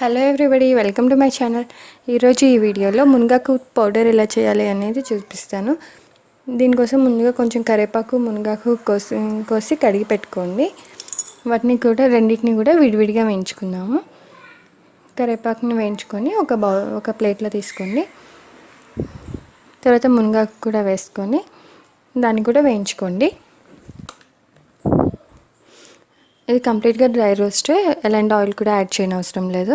Hello everybody, welcome to my channel. ఈరోజు ఈ వీడియోలో మునగాకు పౌడర్ ఎలా చేయాలి అనేది చూపిస్తాను. దీనికోసం ముందుగా కొంచెం కరివేపాకు, మునగాకు కోసి కడిగి పెట్టుకోండి. వాటిని కూడా రెండింటిని కూడా విడివిడిగా వేయించుకుందాము. కరివేపాకుని వేయించుకొని ఒక ప్లేట్లో తీసుకోండి. తర్వాత మునగాకు కూడా వేసుకొని దాన్ని కూడా వేయించుకోండి. ఇది కంప్లీట్గా డ్రై రోస్ట్, ఎలాంటి ఆయిల్ కూడా యాడ్ చేయని అవసరం లేదు.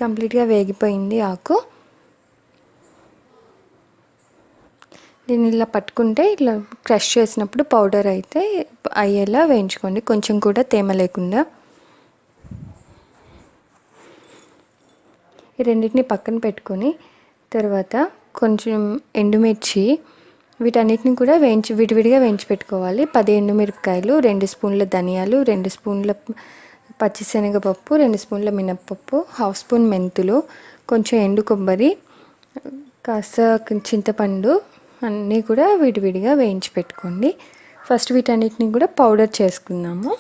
కంప్లీట్గా వేగిపోయింది ఆకు. దీన్ని ఇలా పట్టుకుంటే ఇట్లా క్రష్ చేసినప్పుడు పౌడర్ అయితే అయ్యేలా వేయించుకోండి, కొంచెం కూడా తేమ లేకుండా. ఈ రెండింటిని పక్కన పెట్టుకొని తర్వాత కొంచెం ఎండుమిర్చి, వీటన్నిటిని కూడా విడివిడిగా వేయించి పెట్టుకోవాలి. 10 ఎండుమిరపకాయలు, 2 స్పూన్ల ధనియాలు, 2 స్పూన్ల పచ్చిశనగపప్పు, 2 స్పూన్ల మినప్పప్పు, 1/2 స్పూన్ మెంతులు, కొంచెం ఎండు కొబ్బరి, కాస్త చింతపండు అన్నీ కూడా విడివిడిగా వేయించి పెట్టుకోండి. ఫస్ట్ వీటన్నిటిని కూడా పౌడర్ చేసుకుందాము.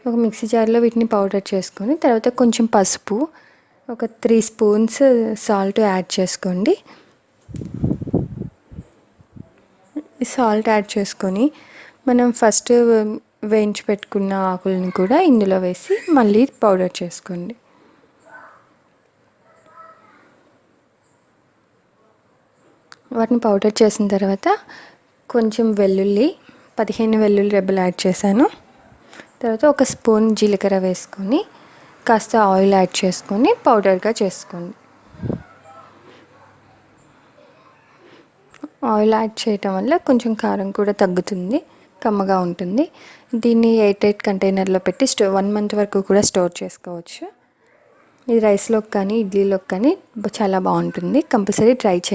ఒక మిక్సీ జార్లో వీటిని పౌడర్ చేసుకొని తర్వాత కొంచెం పసుపు, ఒక 3 స్పూన్స్ సాల్ట్ యాడ్ చేసుకోండి. సాల్ట్ యాడ్ చేసుకొని మనం ఫస్ట్ వేయించి పెట్టుకున్న ఆకులను కూడా ఇందులో వేసి మళ్ళీ పౌడర్ చేసుకోండి. వాటిని పౌడర్ చేసిన తర్వాత కొంచెం 15 వెల్లుల్లి రెబ్బలు యాడ్ చేశాను. తర్వాత ఒక స్పూన్ జీలకర్ర వేసుకొని కాస్త ఆయిల్ యాడ్ చేసుకొని పౌడర్గా చేసుకోండి. ఆయిల్ యాడ్ చేయటం వల్ల కొంచెం కారం కూడా తగ్గుతుంది, కమ్మగా ఉంటుంది. దీన్ని ఎయిర్ టైట్ కంటైనర్లో పెట్టి 1 మంత్ వరకు కూడా స్టోర్ చేసుకోవచ్చు. ఇది రైస్లోకి కానీ ఇడ్లీలోకి కానీ చాలా బాగుంటుంది. కంపల్సరీ ట్రై చేయండి.